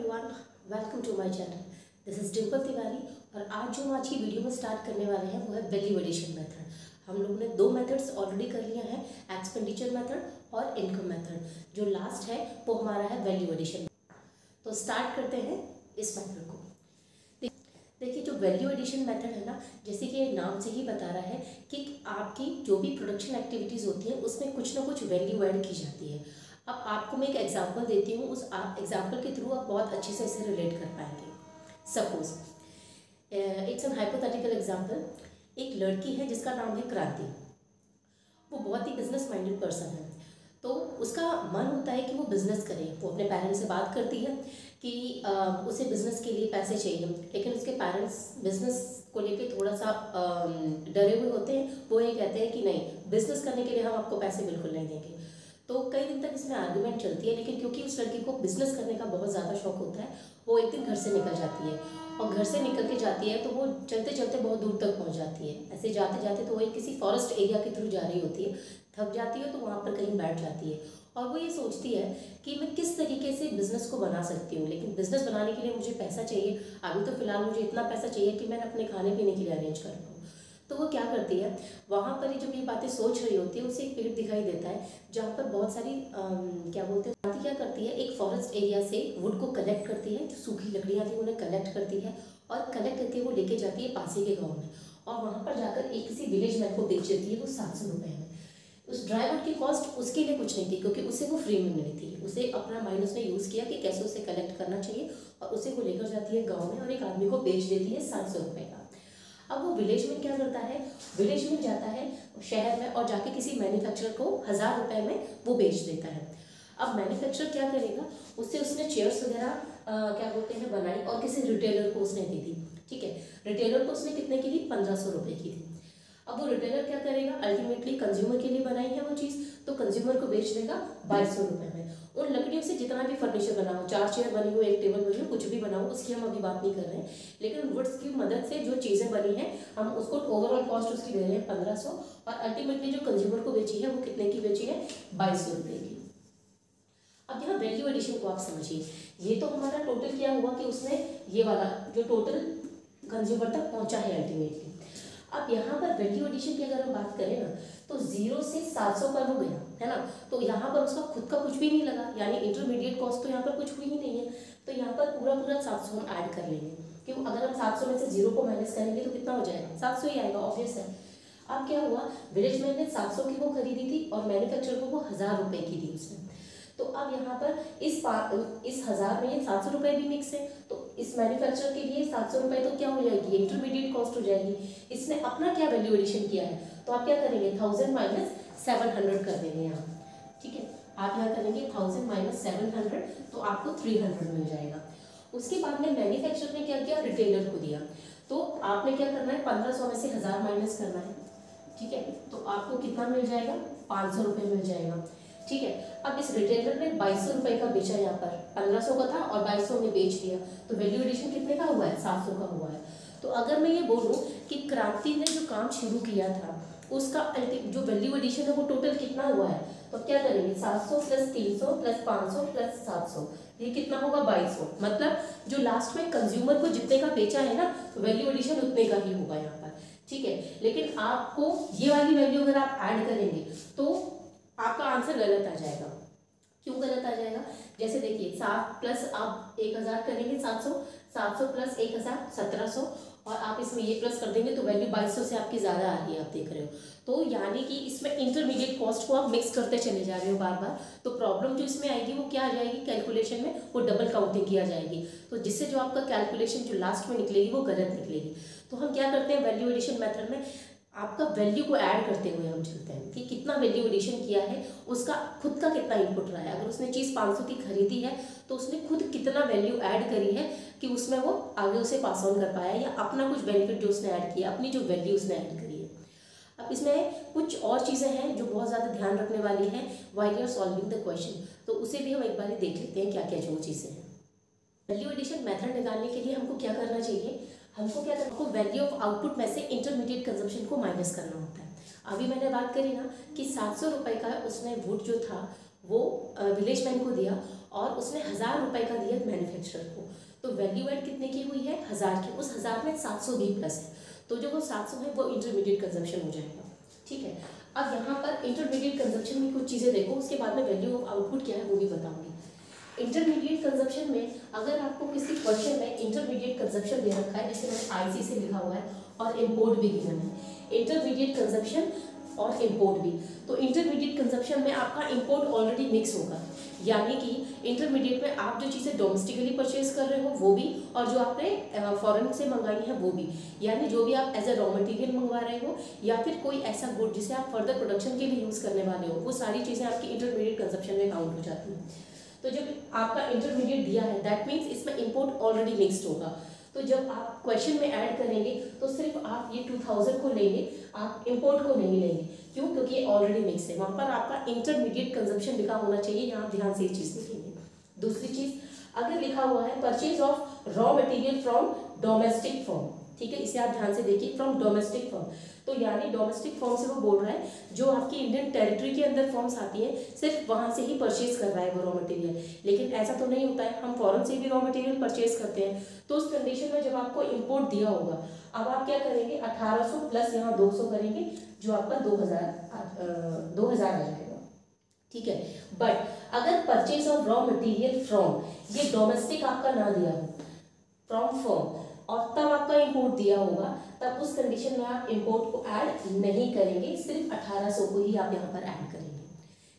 Everyone, welcome to my channel. This is Dimple Tiwari और आज की वीडियो में स्टार्ट करने वाले हैं वो है वैल्यू एडिशन मेथड। हम लोगों ने दो मेथड्स ऑलरेडी कर लिए हैं, एक्सपेंडिचर मेथड और इनकम मेथड। जो लास्ट है वो हमारा है वैल्यू एडिशन। तो स्टार्ट करते हैं इस मेथड को। देखिए, जो वैल्यू एडिशन मेथड है ना, जैसे कि नाम से ही बता रहा है कि आपकी जो भी प्रोडक्शन एक्टिविटीज़ होती हैं उसमें कुछ ना कुछ वैल्यू ऐड की जाती है। अब आपको मैं एक एग्जांपल देती हूँ, उस एग्जांपल के थ्रू आप बहुत अच्छे से इसे रिलेट कर पाएंगे। Suppose it's an hypothetical example. एक लड़की है जिसका नाम है क्रांति। वो बहुत ही बिजनेस माइंडेड पर्सन है, तो उसका मन होता है कि वो बिज़नेस करे। वो अपने पेरेंट्स से बात करती है कि उसे बिज़नेस के लिए पैसे चाहिए, लेकिन उसके पेरेंट्स बिज़नेस को लेकर थोड़ा सा डरे हुए होते हैं। वो ये कहते हैं कि नहीं, बिज़नेस करने के लिए हम आपको पैसे बिल्कुल नहीं देंगे। तो कई दिन तक इसमें आर्गुमेंट चलती है, लेकिन क्योंकि उस लड़की को बिज़नेस करने का बहुत ज़्यादा शौक होता है, वो एक दिन घर से निकल जाती है। और घर से निकल के जाती है तो वो चलते चलते बहुत दूर तक पहुंच जाती है। ऐसे जाते जाते तो वो एक किसी फॉरेस्ट एरिया के थ्रू जा रही होती है। थक जाती है तो वहाँ पर कहीं बैठ जाती है और वो ये सोचती है कि मैं किस तरीके से बिज़नेस को बना सकती हूँ, लेकिन बिज़नेस बनाने के लिए मुझे पैसा चाहिए। अभी तो फिलहाल मुझे इतना पैसा चाहिए कि मैं अपने खाने पीने के लिए अरेंज कर पाऊँ। तो वो क्या करती है, वहाँ पर ही जब ये बातें सोच रही होती है, उसे एक पेड़ दिखाई देता है जहाँ पर बहुत सारी क्या बोलते हैं, क्या करती है, एक फॉरेस्ट एरिया से वुड को कलेक्ट करती है। जो सूखी लकड़ियाँ थी उन्हें कलेक्ट करती है और कलेक्ट करके वो लेके जाती है पास ही के गाँव में, और वहाँ पर जाकर एक किसी विलेज मैन को बेच देती है वो 700 रुपये में। उस ड्राई वुड की कॉस्ट उसके लिए कुछ नहीं थी, क्योंकि उसे वो फ्री में मिली थी। उसे अपना माइंड उसने यूज़ किया कि कैसे उसे कलेक्ट करना चाहिए, और उसे वो लेकर जाती है गाँव में और एक आदमी को बेच देती है 700 रुपये का। अब वो विलेज में क्या करता है, विलेज में जाता है शहर में और जाके किसी मैन्युफैक्चरर को 1000 रुपये में वो बेच देता है। अब मैन्युफैक्चरर क्या करेगा, उससे उसने चेयर्स वगैरह क्या बोलते हैं बनाई और किसी रिटेलर को उसने दे दी। ठीक है, रिटेलर को उसने कितने की दी, 1500 रुपये की थी। अब वो रिटेलर क्या करेगा, अल्टीमेटली कंज्यूमर के लिए बनाई है वो चीज़, तो कंज्यूमर को बेच देगा 2200 रुपये में। उन लकड़ियों से जितना भी फर्नीचर बना हो, 4 चेयर बनी हो, एक टेबल बनी हो, कुछ भी बना हो, उसकी हम अभी बात नहीं कर रहे हैं, लेकिन वुड्स की मदद से जो चीज़ें बनी हैं हम उसको ओवरऑल कॉस्ट उसकी दे रहे हैं 1500, और अल्टीमेटली जो कंज्यूमर को बेची है वो कितने की बेची है, 2200 रुपये की। अब यहाँ वैल्यू एडिशन को आप समझिए। ये तो हमारा टोटल क्या हुआ कि उसने ये वाला जो टोटल कंज्यूमर तक पहुँचा है अल्टीमेटली। अब यहाँ पर वैल्यू एडिशन की अगर हम बात करें ना, तो 0 से 700 पर हो गया है ना, तो यहाँ पर उसका खुद का कुछ भी नहीं लगा, यानी इंटरमीडिएट कॉस्ट तो यहाँ पर कुछ हुई ही नहीं है। तो यहाँ पर पूरा 700 हम ऐड कर लेंगे, क्यों, अगर हम 700 में से 0 को माइनस करेंगे तो कितना हो जाएगा, 700 ही आएगा, ऑब्वियस है। अब क्या हुआ, विलेज मैन ने 700 की वो खरीदी थी और मैन्युफैक्चरर को वो 1000 रुपये की दी उसने। तो अब यहाँ पर इस 1000 में ये 700 रुपये भी मिक्स है, तो इस मैन्युफैक्चरर के लिए 700 रुपये तो क्या हो जाएगी, इंटरमीडिएट कॉस्ट हो जाएगी। इसने अपना क्या वैल्यू एडिशन किया है, तो आप क्या करेंगे, 1000 माइनस 700 कर देंगे यहाँ। ठीक है, आप यहाँ करेंगे 1000 माइनस 700, तो आपको 300 मिल जाएगा। उसके बाद में मैन्युफैक्चरर ने क्या किया, रिटेलर को दिया। तो आपने क्या करना है, 1500 में से 1000 माइनस करना है। ठीक है, तो आपको कितना मिल जाएगा, 500 रुपये मिल जाएगा। ठीक है, अब इस रिटेलर ने 2200 रुपये का बेचा, यहाँ पर 1500 का था और 2200 में बेच दिया, तो वैल्यू एडिशन कितने का हुआ है, 700 का हुआ है। तो अगर मैं ये बोलूँ कि क्रांति ने जो काम शुरू किया था उसका जो वैल्यू एडिशन है वो टोटल कितना हुआ है, तो क्या करेंगे, 700 प्लस 300 प्लस 500 प्लस 700, ये कितना होगा, 2200। मतलब जो लास्ट में कंज्यूमर को जितने का बेचा है ना, तो वैल्यू एडिशन उतने का ही होगा यहाँ पर। ठीक है, लेकिन आपको ये वाली वैल्यू अगर आप ऐड करेंगे तो आपका आंसर गलत आ जाएगा। क्यों गलत आ जाएगा, जैसे देखिए 7 प्लस आप 1000 करेंगे 700, 700 प्लस 1000 1700, और आप इसमें ये प्लस कर देंगे तो वैल्यू 2200 से आपकी ज़्यादा आ रही है, आप देख रहे हो। तो यानी कि इसमें इंटरमीडिएट कॉस्ट को आप मिक्स करते चले जा रहे हो बार बार, तो प्रॉब्लम जो इसमें आएगी वो क्या आ जाएगी, कैलकुलेशन में वो डबल काउंटिंग किया जाएगी, तो जिससे जो आपका कैलकुलेशन जो लास्ट में निकलेगी वो गलत निकलेगी। तो हम क्या करते हैं, वैल्यू एडिशन मेथड में आपका वैल्यू को ऐड करते हुए हम चलते हैं कि कितना वैल्यू एडिशन किया है, उसका खुद का कितना इनपुट रहा है। अगर उसने चीज़ 500 की खरीदी है तो उसने खुद कितना वैल्यू ऐड करी है कि उसमें वो आगे उसे पास ऑन कर पाया, या अपना कुछ बेनिफिट जो उसने ऐड किया, अपनी जो वैल्यू उसने ऐड करी है। अब इसमें कुछ और चीज़ें हैं जो बहुत ज़्यादा ध्यान रखने वाली हैं while you are solving the question, तो उसे भी हम एक बार देख लेते हैं क्या क्या जो चीज़ें हैं। वैल्यू एडिशन मेथड निकालने के लिए हमको क्या करना चाहिए, हमको क्या करना, वैल्यू ऑफ आउटपुट में से इंटरमीडिएट कंजम्पशन को माइनस करना होता है। अभी मैंने बात करी ना कि 700 रुपये का उसने वुड जो था वो विलेज मैन को दिया, और उसने 1000 रुपये का दिया मैन्युफैक्चरर को, तो वैल्यू एड कितने की हुई है 1000 की, उस 1000 में 700 भी प्लस है, तो जो वो 700 है वो इंटरमीडिएट कंजम्पशन हो जाएगा। ठीक है, अब यहाँ पर इंटरमीडिएट कंजम्पशन में कुछ चीज़ें देखो, उसके बाद में वैल्यू ऑफ आउटपुट क्या है वो भी बताऊंगी। इंटरमीडिएट कंजम्पशन में अगर आपको किसी क्वेश्चन में इंटरमीडिएट कंजम्पशन दे रखा है, जैसे मैंने आईसी से लिखा हुआ है और इम्पोर्ट भी गिवन है, इंटरमीडिएट कंजम्पशन और इम्पोर्ट भी, तो इंटरमीडिएट कंजम्पशन में आपका इम्पोर्ट ऑलरेडी मिक्स होगा, यानी कि इंटरमीडिएट में आप जो चीज़ें डोमेस्टिकली परचेज कर रहे हो वो भी, और जो आपने फॉरेन से मंगाई है वो भी, यानी जो भी आप एज ए रॉ मटेरियल मंगवा रहे हो या फिर कोई ऐसा गुड जिसे आप फर्दर प्रोडक्शन के लिए यूज़ करने वाले हो, वो सारी चीज़ें आपकी इंटरमीडिएट कंजम्पशन में काउंट हो जाती हैं। तो जब आपका इंटरमीडिएट दिया है दैट मीन्स इसमें इम्पोर्ट ऑलरेडी मिक्सड होगा, तो जब आप क्वेश्चन में ऐड करेंगे तो सिर्फ आप ये 2000 को लेंगे, आप इम्पोर्ट को नहीं लेंगे, क्यों? क्योंकि ये ऑलरेडी मिक्स है, वहाँ पर आपका इंटरमीडिएट कंजम्पशन लिखा होना चाहिए, यहाँ ध्यान से ये चीज़ लिखेंगे। दूसरी चीज़, अगर लिखा हुआ है purchase of raw material from domestic firm, ठीक है, इसे आप ध्यान से देखिए, फ्रॉम डोमेस्टिक फर्म, तो यानी डोमेस्टिक फर्म से वो बोल रहा है जो आपकी इंडियन टेरिटरी के अंदर फर्म्स आती हैं सिर्फ वहाँ से ही परचेज कर रहा है वो रॉ मटेरियल, लेकिन ऐसा तो नहीं होता है, हम फॉरेन से भी रॉ मटेरियल परचेज करते हैं। तो उस कंडीशन में जब आपको इम्पोर्ट दिया होगा, अब आप क्या करेंगे 1800 प्लस यहाँ 200 करेंगे, जो आपका 2000 आ जाएगा। ठीक है, बट अगर purchase of raw material from, ये डोमेस्टिक आपका ना दिया हो, फ्रॉम फर्म, और तब आपका इंपोर्ट दिया होगा, तब उस कंडीशन में आप इंपोर्ट को ऐड नहीं करेंगे, सिर्फ 1800 को ही आप यहाँ पर ऐड करेंगे।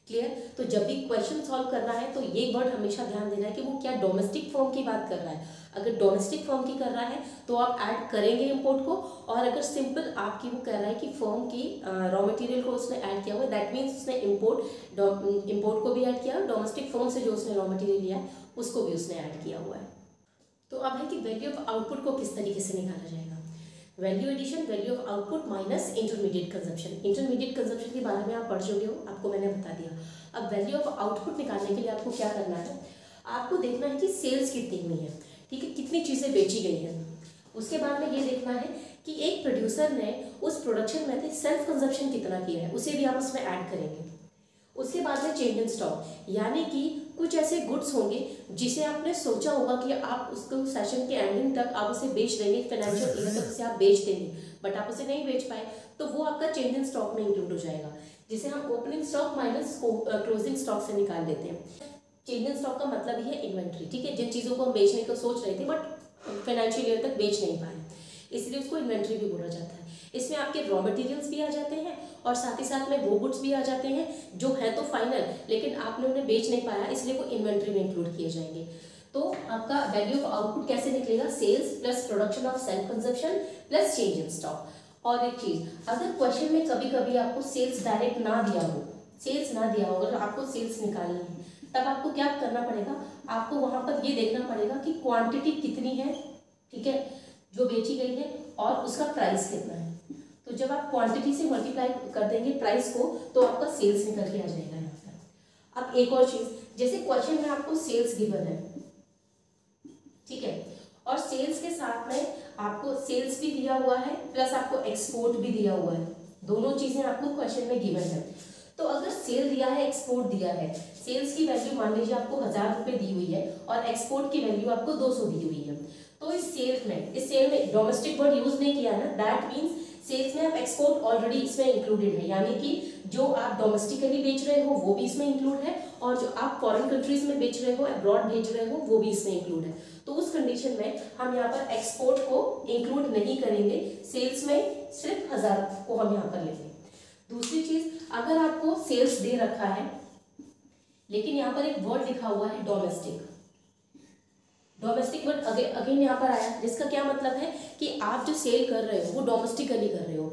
क्लियर? तो जब भी क्वेश्चन सॉल्व करना है तो ये वर्ड हमेशा ध्यान देना है कि वो क्या डोमेस्टिक फर्म की बात कर रहा है, अगर डोमेस्टिक फर्म की कर रहा है तो आप ऐड करेंगे इंपोर्ट को, और अगर सिंपल आपकी वो कह रहा है कि फर्म की रॉ मटेरियल को उसने ऐड किया हुआ है, दैट मीन्स उसने इंपोर्ट को भी ऐड किया, डोमेस्टिक फर्म से जो उसने रॉ मटेरियल लिया है उसको भी उसने ऐड किया हुआ है। तो अब है कि वैल्यू ऑफ आउटपुट को किस तरीके से निकाला जाएगा। Value addition, value of output minus intermediate consumption. Intermediate consumption के बारे में आप पढ़ चुके हो, आपको मैंने बता दिया। अब वैल्यू ऑफ आउटपुट निकालने के लिए आपको क्या करना है, आपको देखना है कि सेल्स कितनी हुई है, ठीक है, कितनी चीज़ें बेची गई हैं। उसके बाद में ये देखना है कि एक प्रोड्यूसर ने उस प्रोडक्शन में से सेल्फ कंजम्पशन कितना किया है, उसे भी आप उसमें ऐड करेंगे। उसके बाद में चेंज इन स्टॉक, यानी कि कुछ ऐसे गुड्स होंगे जिसे आपने सोचा होगा कि आप उसको सेशन के एंडिंग तक आप उसे बेच देंगे, फाइनेंशियल ईयर तक उसे आप बेच देंगे, बट आप उसे नहीं बेच पाए, तो वो आपका चेंज इन स्टॉक में इंक्लूड हो जाएगा, जिसे हम opening stock minus closing stock से निकाल लेते हैं। चेंज इन स्टॉक का मतलब ही है इन्वेंट्री, ठीक है, जिन चीज़ों को हम बेचने को सोच रहे थे बट फाइनेंशियल ईयर तक बेच नहीं पाए, इसलिए उसको इन्वेंट्री भी बोला जाता है। इसमें आपके रॉ मटेरियल्स भी आ जाते हैं और साथ ही साथ में वो गुड्स भी आ जाते हैं जो है तो फाइनल, लेकिन आपने उन्हें बेच नहीं पाया, इसलिए वो इन्वेंट्री में इंक्लूड किए जाएंगे। तो आपका वैल्यू ऑफ आउटपुट कैसे निकलेगा, sales plus production of self consumption plus change in stock. और एक चीज, अगर क्वेश्चन में कभी कभी आपको सेल्स डायरेक्ट ना दिया हो, सेल्स ना दिया हो, अगर आपको सेल्स निकालनी है, तब आपको क्या करना पड़ेगा, आपको वहां पर ये देखना पड़ेगा कि क्वांटिटी कितनी है, ठीक है, जो बेची गई है, और उसका प्राइस कितना है। तो जब आप क्वांटिटी से मल्टीप्लाई कर देंगे प्राइस को, तो आपका सेल्स निकल के आ जाएगा यहाँ पर। अब एक और चीज, जैसे क्वेश्चन में आपको सेल्स गिवन है, ठीक है, और सेल्स के साथ में आपको सेल्स भी दिया हुआ है प्लस आपको एक्सपोर्ट भी दिया हुआ है, दोनों चीजें आपको क्वेश्चन में गिवन है। तो अगर सेल दिया है, एक्सपोर्ट दिया है, सेल्स की वैल्यू मान लीजिए आपको 1000 रुपये दी हुई है और एक्सपोर्ट की वैल्यू आपको 200 दी हुई है, तो इस सेल में डोमेस्टिक वर्ड यूज नहीं किया ना, दैट मीन्स सेल्स में आप एक्सपोर्ट ऑलरेडी इसमें इंक्लूडेड है, यानी कि जो आप डोमेस्टिकली बेच रहे हो वो भी इसमें इंक्लूड है, और जो आप फॉरेन कंट्रीज में बेच रहे हो, अब्रॉड भेज रहे हो, वो भी इसमें इंक्लूड है। तो उस कंडीशन में हम यहाँ पर एक्सपोर्ट को इंक्लूड नहीं करेंगे, सेल्स में सिर्फ 1000 को हम यहाँ पर लेंगे। दूसरी चीज, अगर आपको सेल्स दे रखा है लेकिन यहाँ पर एक वर्ड लिखा हुआ है डोमेस्टिक, डोमेस्टिक वर्ड अगेन यहाँ पर आया, जिसका क्या मतलब है कि आप जो सेल कर रहे हो वो डोमेस्टिकली कर रहे हो,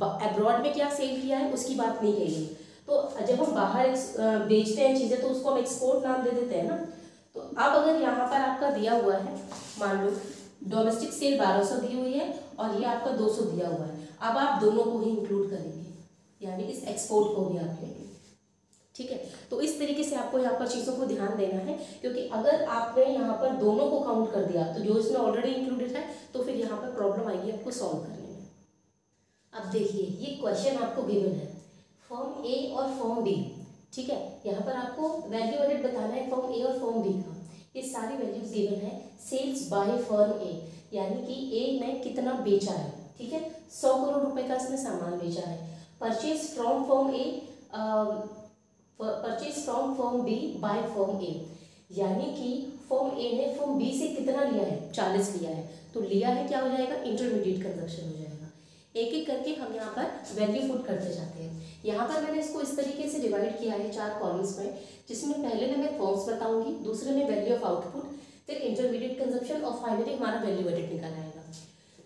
अब्रॉड में क्या सेल किया है उसकी बात नहीं कही। तो जब हम बाहर बेचते हैं चीज़ें तो उसको हम एक्सपोर्ट नाम दे देते हैं ना। तो अब अगर यहाँ पर आपका दिया हुआ है, मान लो डोमेस्टिक सेल 1200 दी हुई है और ये आपका 200 दिया हुआ है, अब आप दोनों को ही इंक्लूड करेंगे, यानी इस एक्सपोर्ट को भी आप लेंगे, ठीक है। तो इस तरीके से आपको यहाँ पर चीज़ों को ध्यान देना है, क्योंकि अगर आपने यहाँ पर दोनों को काउंट कर दिया तो जो इसमें ऑलरेडी इंक्लूडेड है, तो फिर यहाँ पर प्रॉब्लम आएगी आपको सॉल्व करने में। अब देखिए, ये क्वेश्चन आपको गिवन है फर्म ए और फर्म बी, ठीक है। यहाँ पर आपको वैल्यू एडेड बताना है फर्म ए और फर्म बी का। ये सारी वैल्यूज गिवन है। सेल्स बाय फर्म ए, यानी कि ए ने कितना बेचा है, ठीक है, 100 करोड़ रुपए का इसने सामान बेचा है। Purchase from firm a, purchase from firm b by firm a, यानी कि फर्म ए ने फर्म बी से कितना लिया है, 40 लिया है। तो लिया है क्या हो जाएगा, इंटरमीडिएट कंजप्शन हो जाएगा। एक एक करके हम यहाँ पर वैल्यू पुट करते जाते हैं। यहाँ पर मैंने इसको इस तरीके से डिवाइड किया है 4 कॉलम्स में, जिसमें पहले में मैं फॉर्म्स बताऊंगी, दूसरे में वैल्यू ऑफ आउटपुट, फिर इंटरमीडिएट कंजप्शन और फाइनली हमारा वैल्यू एडेड निकाल आएगा।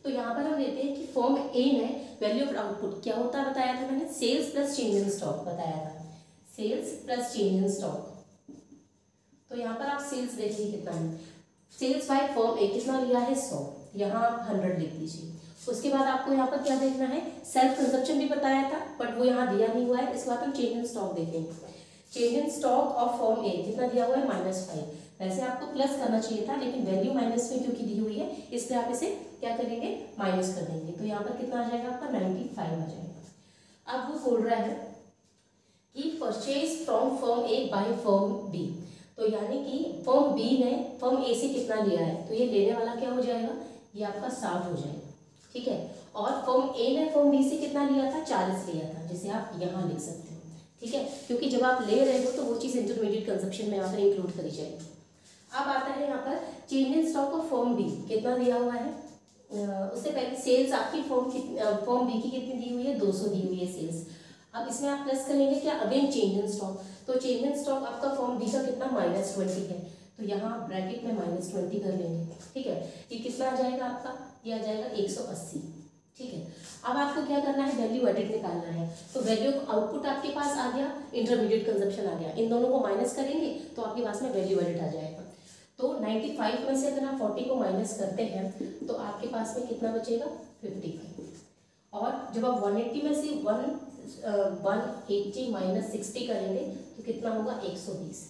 तो यहाँ पर हम लेते हैं कि फॉर्म ए ने वैल्यू ऑफ आउटपुट क्या होता है बताया था मैंने, sales plus change in stock बताया था, sales plus change in stock. तो यहाँ पर आप सेल्स देखिए कितना है, सेल्स बाय फर्म ए कितना लिया है 100, यहाँ आप 100 लिख दीजिए। उसके बाद आपको यहाँ पर क्या देखना है, सेल्फ कंजप्शन भी बताया था बट वो यहाँ दिया नहीं हुआ है। इसके बाद हम चेंज इन स्टॉक देखेंगे। Change in stock of firm a कितना दिया हुआ है, -5। वैसे आपको प्लस करना चाहिए था, लेकिन वैल्यू माइनस में क्योंकि दी हुई है इसलिए आप इसे क्या करेंगे, माइनस कर देंगे। तो यहाँ पर कितना आ जाएगा आपका 95 आ जाएगा। अब वो बोल रहा है कि purchase from firm A by firm B, तो यानी कि फर्म बी ने फर्म ए से कितना लिया है, तो ये लेने वाला क्या हो जाएगा, ये आपका 60 हो जाएगा, ठीक है। और फर्म ए ने फर्म बी से कितना लिया था, 40 लिया था, जिसे आप यहाँ लिख सकते हो, ठीक है, क्योंकि जब आप ले रहे हो तो वो चीज़ इंटरमीडिएट कंजप्शन में यहाँ पर इंक्लूड करी जाएगी। अब आता है यहाँ पर change in stock of firm B कितना दिया हुआ है। उससे पहले सेल्स आपकी फर्म बी की कितनी दी हुई है, 200 दी हुई है सेल्स। अब इसमें आप प्लस करेंगे क्या, अगेन चेंज इन स्टॉक। तो चेंज इन स्टॉक आपका फर्म बी का कितना, -20 है, तो यहाँ आप ब्रैकेट में -20 कर लेंगे, ठीक है। ये कितना आ जाएगा आपका, ये आ जाएगा 180, ठीक है। अब आपको क्या करना है, वैल्यू एडेड निकालना है। तो वैल्यू आउटपुट आपके पास आ गया, इंटरमीडिएट कंजप्शन आ गया, इन दोनों को माइनस करेंगे तो आपके पास में वैल्यू एडेड आ जाएगा। तो 95 में से अगर आप 40 को माइनस करते हैं तो आपके पास में कितना बचेगा, 55। और जब आप 180 में से 180 माइनस 60 करेंगे तो कितना होगा, 120।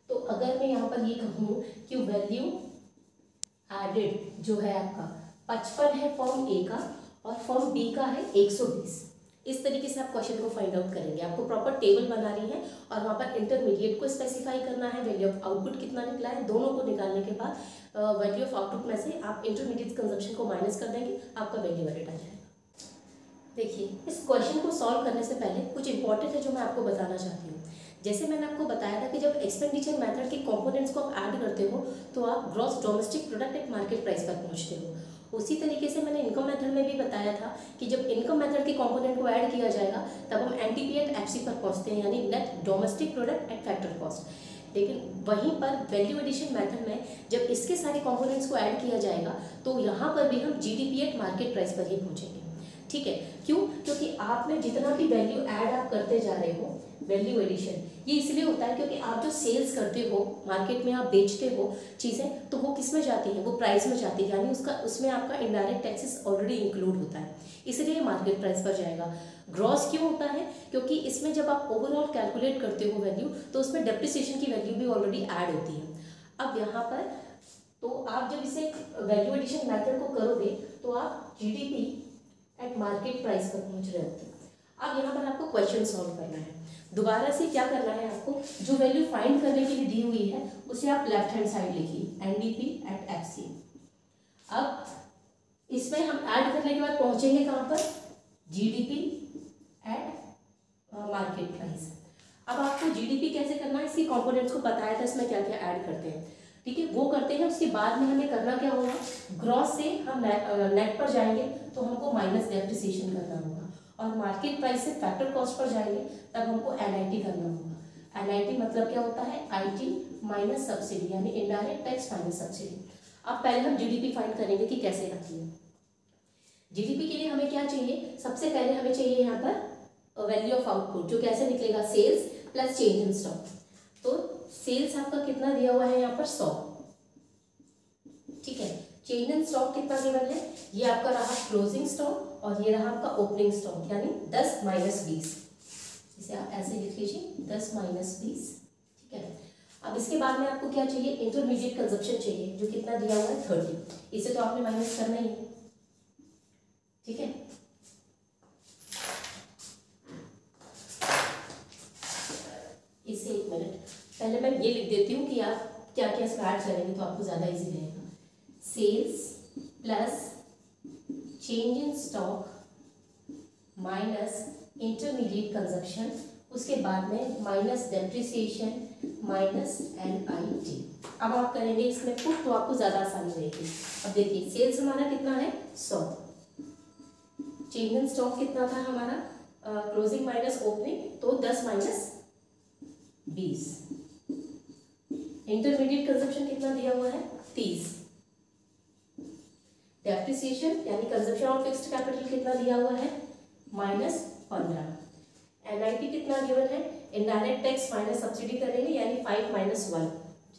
तो अगर मैं यहाँ पर ये कहूँ कि वैल्यू एडेड जो है आपका 55 है फर्म ए का और फर्म बी का है 120, इस तरीके से आप क्वेश्चन को फाइंड आउट करेंगे। आपको प्रॉपर टेबल बनानी है और वहाँ पर इंटरमीडिएट को स्पेसिफाई करना है, वैल्यू ऑफ आउटपुट कितना निकला है, दोनों को निकालने के बाद वैल्यू ऑफ आउटपुट में से आप इंटरमीडिएट कंजप्शन को माइनस कर देंगे, आपका वैल्यू एडेड आ जाएगा। देखिए, इस क्वेश्चन को सॉल्व करने से पहले कुछ इंपॉर्टेंट है जो मैं आपको बताना चाहती हूँ। जैसे मैंने आपको बताया था कि जब एक्सपेंडिचर मेथड के कंपोनेंट्स को आप ऐड करते हो तो आप gross domestic product at market price पर पहुँचते हो। उसी तरीके से मैंने इनकम मेथड में भी बताया था कि जब इनकम मेथड के कंपोनेंट को ऐड किया जाएगा तब हम एनटीपी एट एफसी पर पहुँचते हैं, यानी net domestic product at factor cost. लेकिन वहीं पर वैल्यू एडिशन मेथड में जब इसके सारे कंपोनेंट्स को ऐड किया जाएगा तो यहाँ पर भी हम जीडीपी एट मार्केट प्राइस पर ही पहुँचेंगे, ठीक है। क्यों, क्योंकि आपने जितना भी वैल्यू ऐड आप करते जा रहे हो, वैल्यू एडिशन ये इसलिए होता है क्योंकि आप जो सेल्स करते हो, मार्केट में आप बेचते हो चीज़ें, तो वो किस में जाती है, वो प्राइस में जाती है, यानी उसमें आपका इनडायरेक्ट टैक्सेस ऑलरेडी इंक्लूड होता है, इसलिए मार्केट प्राइस पर जाएगा। ग्रॉस क्यों होता है, क्योंकि इसमें जब आप ओवरऑल कैलकुलेट करते हो वैल्यू तो उसमें डेप्रिसिएशन की वैल्यू भी ऑलरेडी ऐड होती है। अब यहाँ पर तो आप जब इसे वैल्यू एडिशन मैथड को करोगे तो आप जीडीपी एट मार्केट प्राइस पर पहुंच रहे होते हैं। अब यहाँ पर आपको क्वेश्चन सॉल्व करना है। दोबारा से क्या करना है, आपको जो वैल्यू फाइंड करने के लिए दी हुई है उसे आप लेफ्ट हैंड साइड लिखिए, एनडीपी एट एफसी। अब इसमें हम ऐड करने के बाद पहुंचेंगे कहाँ पर, जीडीपी एट मार्केट प्राइस। अब आपको जीडीपी कैसे करना है, इसकी कंपोनेंट्स को बताया था, इसमें क्या क्या ऐड करते हैं, ठीक है, वो करते हैं। उसके बाद में हमें करना क्या होगा, ग्रॉस से हम नेट पर जाएंगे तो हमको माइनस डेप्रिसिएशन करना होगा, और मार्केट प्राइस से फैक्टर कॉस्ट पर जाएंगे तब हमको एनआईटी करना होगा। एनआईटी मतलब क्या होता है, आईटी माइनस सब्सिडी, यानी इनडायरेक्ट टैक्स माइनस सब्सिडी। अब पहले हम जीडीपी फाइंड करेंगे कि कैसे आती है। जीडीपी के लिए हमें क्या चाहिए, सबसे पहले हमें चाहिए यहाँ पर वैल्यू ऑफ आउटपुट, जो कैसे निकलेगा, sales plus change in stock. तो सेल्स आपका कितना दिया हुआ है यहाँ पर 100, ठीक है। चेंज इन स्टॉक कितना गिवन है, ये आपका रहा क्लोजिंग स्टॉक और ये रहा आपका ओपनिंग स्टॉक, यानी 10 माइनस 20, इसे आप ऐसे लिख लीजिए 10 माइनस 20, ठीक है। अब इसके बाद में आपको क्या चाहिए, इंटरमीडिएट कंजप्शन चाहिए, जो कितना दिया हुआ है 30, इसे तो आपने माइनस करना ही है, ठीक है। पहले मैं ये लिख देती हूँ कि आप क्या क्या इसमें ऐड करेंगे तो आपको ज़्यादा इजी रहेगा। Sales plus change in stock minus intermediate consumption, उसके बाद में माइनस डेप्रिसिएशन माइनस NIT। अब आप करेंगे इसमें पुट तो आपको ज़्यादा आसानी रहेगी। अब देखिए सेल्स हमारा कितना है 100, चेंज इन स्टॉक कितना था हमारा क्लोजिंग माइनस ओपनिंग तो 10 माइनस 20, इंटरमीडिएट कंजप्शन कितना दिया हुआ है 30, डेप्रिसिएशन यानी कंजप्शन ऑफ फिक्स्ड कैपिटल कितना दिया हुआ है माइनस 15, NIT कितना गिवन है इनडायरेक्ट टैक्स माइनस सब्सिडी करेंगे यानी 5 माइनस 1,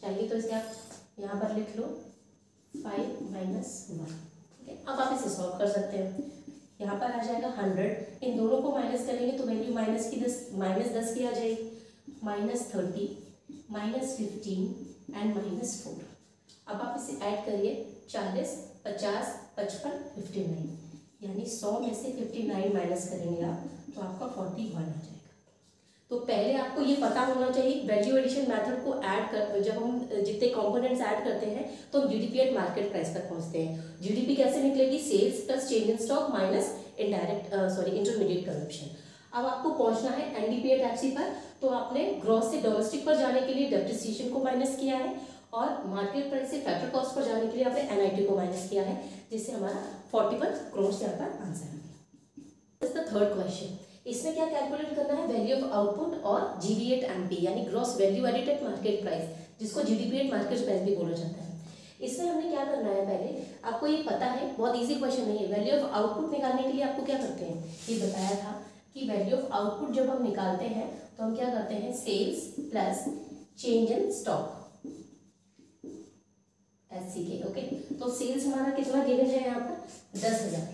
चाहिए तो इसे आप यहाँ पर लिख लो 5 माइनस 1। ठीक है, अब आप इसे सॉल्व कर सकते हैं। यहाँ पर आ जाएगा 100, इन दोनों को माइनस करेंगे तो वैल्यू माइनस -10 की आ जाएगी, -30 -15 एंड -4। अब आप इसे ऐड करिए 40 50 55 59, यानी 100 में से 59 माइनस करेंगे आप तो आपका 41 आ जाएगा। तो पहले आपको ये पता होना चाहिए वैल्यू एडिशन मेथड को ऐड कर, जब हम जितने कंपोनेंट्स ऐड करते हैं तो हम जीडीपी एट मार्केट प्राइस पर पहुंचते हैं। जीडीपी कैसे निकलेगी sales plus change in stock minus intermediate consumption. अब आपको पहुंचना है एनडीपी एट एफसी पर, तो आपने ग्रॉस से डोमेस्टिक पर जाने के लिए डेप्रिसिएशन को माइनस किया है और मार्केट प्राइस से फैक्टर कॉस्ट पर जाने के लिए आपने एनआईटी को माइनस किया है, जिससे हमारा 41 करोड़ यहाँ पर आंसर आ गया। Is the third question. इसमें क्या कैलकुलेट करना है वैल्यू ऑफ आउटपुट और GV8MP यानी gross value added eight market price, जिसको जीडीपी एट मार्केट प्राइस भी बोला जाता है। इसमें हमने क्या करना है, पहले आपको ये पता है बहुत इजी क्वेश्चन नहीं है। वैल्यू ऑफ आउटपुट निकालने के लिए आपको क्या करते हैं, ये बताया था कि वैल्यू ऑफ आउटपुट जब हम निकालते हैं तो हम क्या करते हैं sales plus change in stock SCK। Okay, तो सेल्स हमारा कितना गिवन है यहाँ पर 10,000,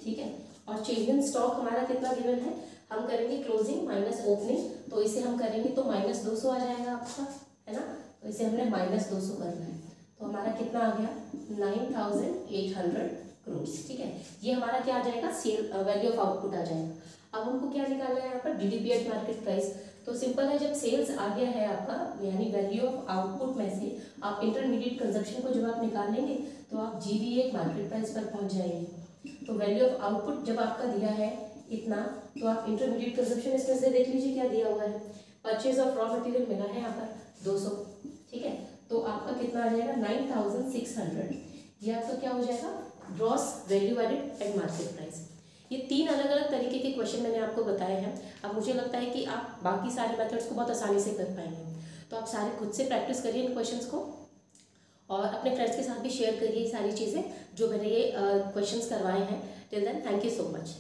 ठीक है, और चेंज इन स्टॉक हमारा कितना गिवन है, हम करेंगे क्लोजिंग माइनस ओपनिंग, तो इसे हम करेंगे तो -200 आ जाएगा आपका, है ना। तो इसे हमने -200 करना है, तो हमारा कितना आ गया 9,800 करोड़। ठीक है, ये हमारा क्या आ जाएगा सेल वैल्यू ऑफ आउटपुट आ जाएगा। अब हमको क्या निकालना है यहाँ पर जीडीपी एट मार्केट प्राइस। तो सिंपल है, जब सेल्स आ गया है आपका यानी वैल्यू ऑफ आउटपुट में से आप इंटरमीडिएट कंजप्शन को जब आप निकालेंगे तो आप GV8 मार्केट प्राइस पर पहुंच जाएंगे। तो वैल्यू ऑफ आउटपुट जब आपका दिया है इतना, तो आप इंटरमीडिएट कंजप्शन इसमें से देख लीजिए क्या दिया हुआ है, परचेज ऑफ रॉ मटेरियल मिला है यहाँ पर 200, ठीक है, तो आपका कितना आ जाएगा 9,600। ये आपका क्या हो जाएगा gross value added eight market price. ये 3 अलग अलग तरीके के क्वेश्चन मैंने आपको बताए हैं। अब मुझे लगता है कि आप बाकी सारे मेथड्स को बहुत आसानी से कर पाएंगे, तो आप सारे खुद से प्रैक्टिस करिए इन क्वेश्चंस को और अपने फ्रेंड्स के साथ भी शेयर करिए ये सारी चीज़ें जो मैंने ये क्वेश्चंस करवाए हैं। Till then thank you so much.